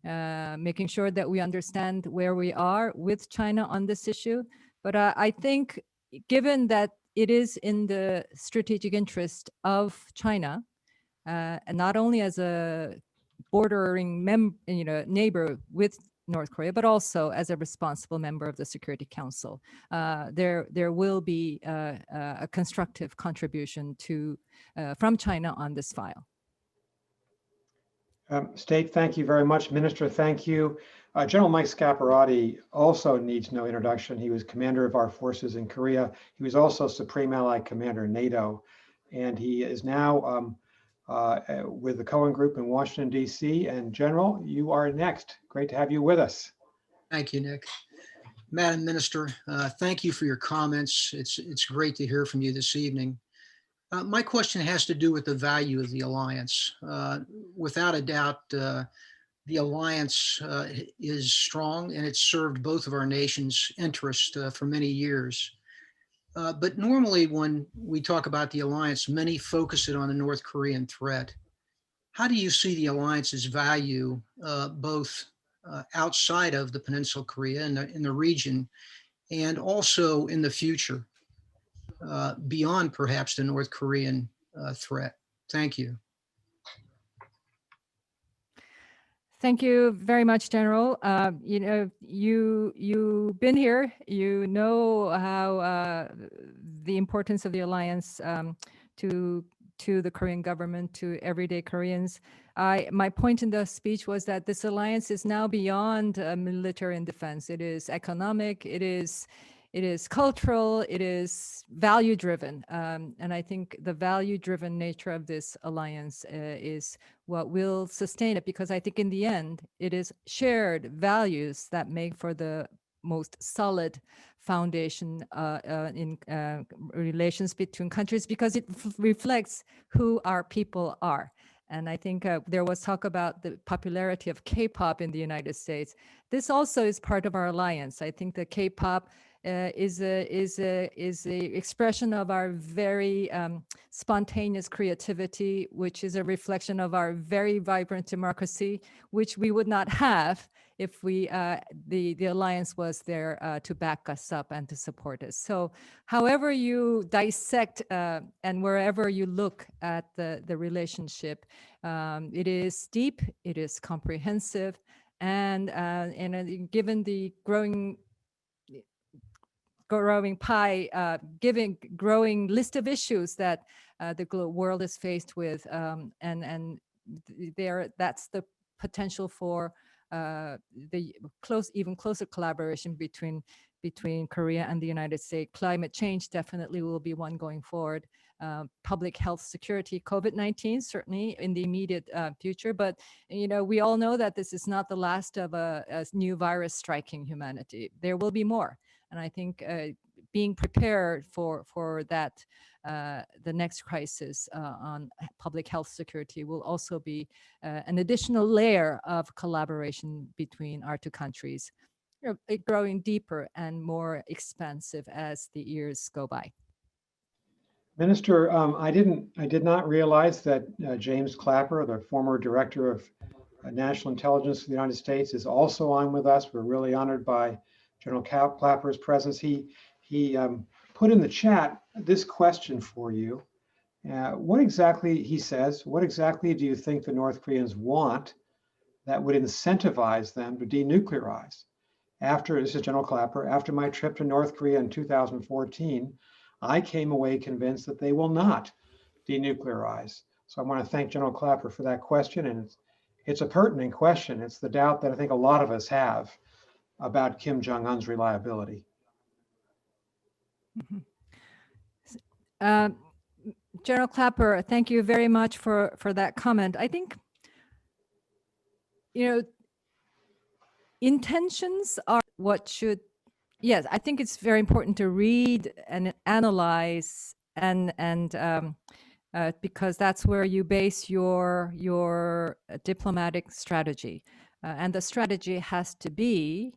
making sure that we understand where we are with China on this issue. But I think, given that it is in the strategic interest of China, and not only as a bordering neighbor with North Korea, but also as a responsible member of the Security Council, there will be a constructive contribution from China on this file. State, thank you very much. Minister, thank you. General Mike Scaparrotti also needs no introduction. He was commander of our forces in Korea. He was also Supreme Allied Commander NATO, and he is now with the Cohen Group in Washington, D.C. And General, you are next. Great to have you with us. Thank you, Nick. Madam Minister, thank you for your comments. It's great to hear from you this evening. My question has to do with the value of the alliance. Without a doubt, the alliance is strong, and it's served both of our nations' interests for many years. But normally when we talk about the alliance, many focus it on the North Korean threat. How do you see the alliance's value both outside of the Peninsula Korea in the region, and also in the future, beyond perhaps the North Korean threat? Thank you. Thank you very much, General. You've been here. You know how the importance of the alliance to the Korean government, to everyday Koreans. My point in the speech was that this alliance is now beyond military and defense. It is economic. It is cultural. It is value-driven, and I think the value-driven nature of this alliance is what will sustain it, because I think in the end, it is shared values that make for the most solid foundation in relations between countries, because it reflects who our people are. And I think there was talk about the popularity of K-pop in the United States. This also is part of our alliance. I think the K-pop is a expression of our very spontaneous creativity, which is a reflection of our very vibrant democracy, which we would not have if the alliance was there to back us up and to support us. So however you dissect and wherever you look at the relationship, it is deep, it is comprehensive, and given the growing list of issues that the world is faced with, and that's the potential for the even closer collaboration between Korea and the United States. Climate change definitely will be one going forward. Public health security, COVID-19 certainly in the immediate future, but we all know that this is not the last of a new virus striking humanity. There will be more. And I think being prepared for that, the next crisis on public health security will also be an additional layer of collaboration between our two countries, growing deeper and more expansive as the years go by. Minister, I did not realize that James Clapper, the former director of National Intelligence of the United States, is also on with us. We're really honored by General Clapper's presence. He put in the chat this question for you. What exactly, he says, what exactly do you think the North Koreans want that would incentivize them to denuclearize? This is General Clapper, after my trip to North Korea in 2014, I came away convinced that they will not denuclearize. So I want to thank General Clapper for that question, and it's a pertinent question. It's the doubt that I think a lot of us have about Kim Jong-un's reliability. General Clapper, thank you very much for that comment. I think, intentions are what should, yes, I think it's very important to read and analyze and because that's where you base your diplomatic strategy. And the strategy has to be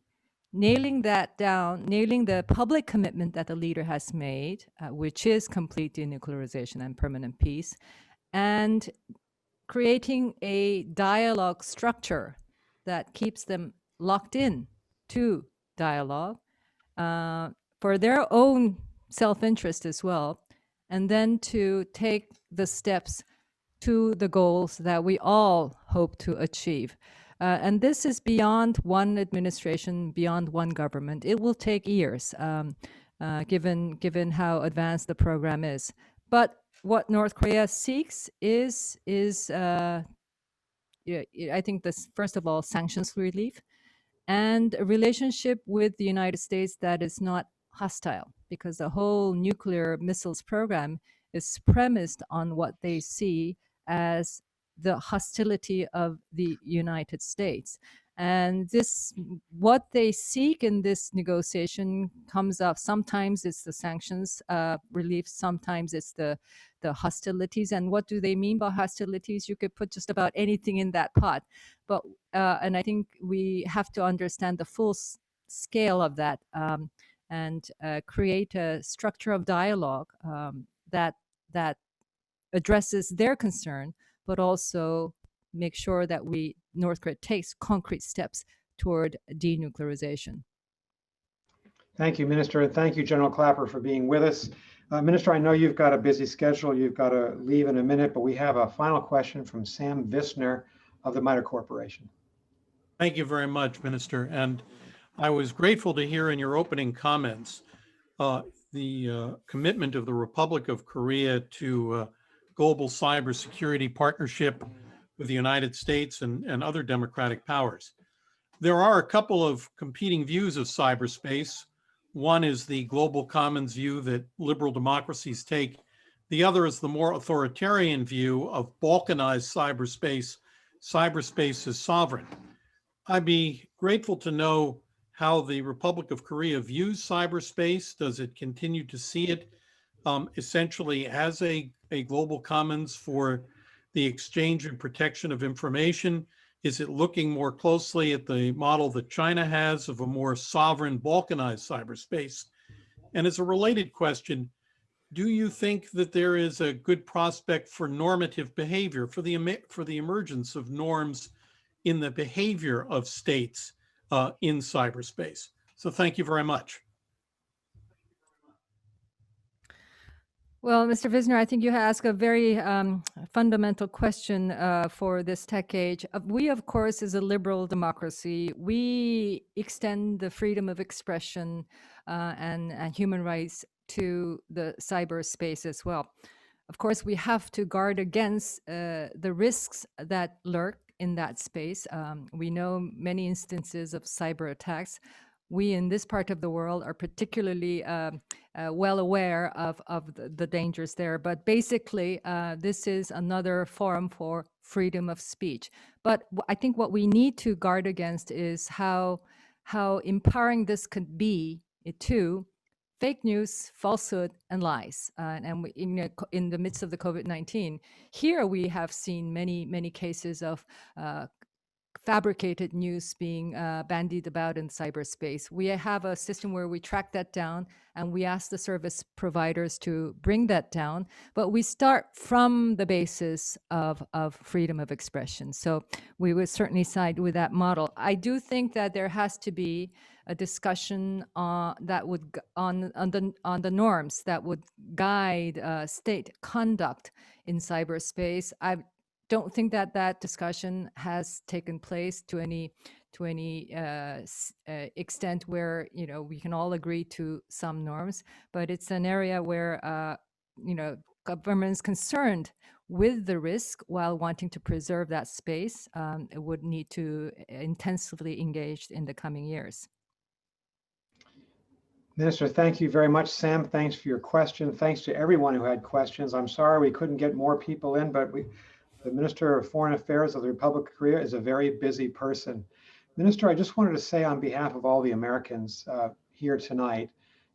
nailing that down, nailing the public commitment that the leader has made, which is complete denuclearization and permanent peace, and creating a dialogue structure that keeps them locked in to dialogue for their own self-interest as well, and then to take the steps to the goals that we all hope to achieve. And this is beyond one administration, beyond one government. It will take years, given how advanced the program is. But what North Korea seeks is I think this, first of all, sanctions relief and a relationship with the United States that is not hostile, because the whole nuclear missiles program is premised on what they see as the hostility of the United States. And this, what they seek in this negotiation comes up. Sometimes it's the sanctions relief, sometimes it's the hostilities. And what do they mean by hostilities? You could put just about anything in that pot. But and I think we have to understand the full scale of that and create a structure of dialogue that addresses their concern, but also make sure that North Korea takes concrete steps toward denuclearization. Thank you, Minister, and thank you, General Clapper, for being with us. Minister, I know you've got a busy schedule. You've got to leave in a minute, but we have a final question from Sam Vissner of the MITRE Corporation. Thank you very much, Minister. And I was grateful to hear in your opening comments the commitment of the Republic of Korea to global cybersecurity partnership with the United States and other democratic powers. There are a couple of competing views of cyberspace. One is the global commons view that liberal democracies take. The other is the more authoritarian view of balkanized cyberspace. Cyberspace is sovereign. I'd be grateful to know how the Republic of Korea views cyberspace. Does it continue to see it essentially as a global commons for the exchange and protection of information? Is it looking more closely at the model that China has of a more sovereign, balkanized cyberspace? And as a related question, do you think that there is a good prospect for normative behavior, for the emergence of norms in the behavior of states in cyberspace? So thank you very much. Well, Mr. Visner, I think you ask a very fundamental question for this tech age. We, of course, is a liberal democracy. We extend the freedom of expression and human rights to the cyberspace as well. Of course, we have to guard against the risks that lurk in that space. We know many instances of cyber attacks. We in this part of the world are particularly well aware of the dangers there. But basically, this is another forum for freedom of speech. But I think what we need to guard against is how empowering this could be to fake news, falsehood, and lies. And we, in the midst of the COVID-19, here we have seen many cases of fabricated news being bandied about in cyberspace. We have a system where we track that down and we ask the service providers to bring that down, but we start from the basis of freedom of expression. So we would certainly side with that model. I do think that there has to be a discussion that would on the norms that would guide state conduct in cyberspace. I don't think that discussion has taken place to any extent where we can all agree to some norms, but it's an area where governments concerned with the risk while wanting to preserve that space would need to intensively engage in the coming years. Minister, thank you very much. Sam, thanks for your question. Thanks to everyone who had questions. I'm sorry we couldn't get more people in, but the Minister of Foreign Affairs of the Republic of Korea is a very busy person. Minister, I just wanted to say on behalf of all the Americans here tonight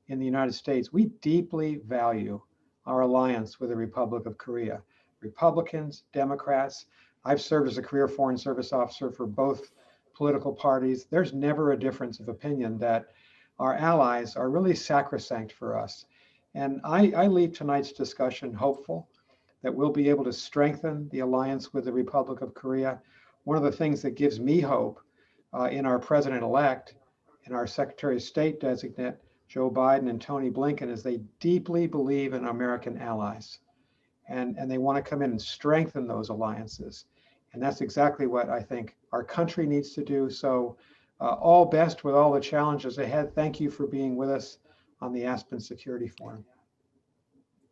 in the United States, we deeply value our alliance with the Republic of Korea. Republicans, Democrats. I've served as a career Foreign Service officer for both political parties. There's never a difference of opinion that our allies are really sacrosanct for us. And I leave tonight's discussion hopeful that we'll be able to strengthen the alliance with the Republic of Korea. One of the things that gives me hope in our president-elect and our Secretary of State designate, Joe Biden and Tony Blinken, is they deeply believe in American allies. And they want to come in and strengthen those alliances. And that's exactly what I think our country needs to do. So all best with all the challenges ahead. Thank you for being with us on the Aspen Security Forum.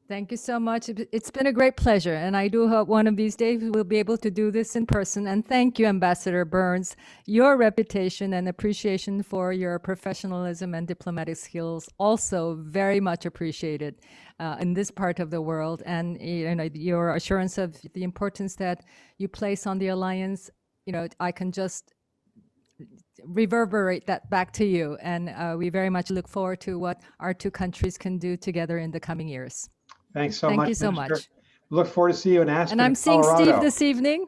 Thank you so much. It's been a great pleasure. And I do hope one of these days we'll be able to do this in person. And thank you, Ambassador Burns. Your reputation and appreciation for your professionalism and diplomatic skills also very much appreciated in this part of the world. And your assurance of the importance that you place on the alliance, I can just reverberate that back to you. And we very much look forward to what our two countries can do together in the coming years. Thanks so much. Thank you so Minister. much. Look forward to see you in Aspen, And I'm seeing Colorado. Steve this evening.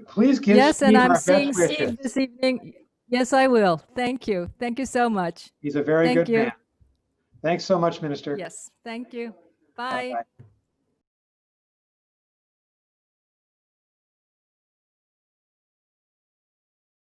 Please give Yes, Steve and our I'm best seeing wishes. Steve this evening. Yes, I will. Thank you. Thank you so much. He's a very Thank good you. man. Thanks so much, Minister. Yes, thank you. Bye. Bye-bye.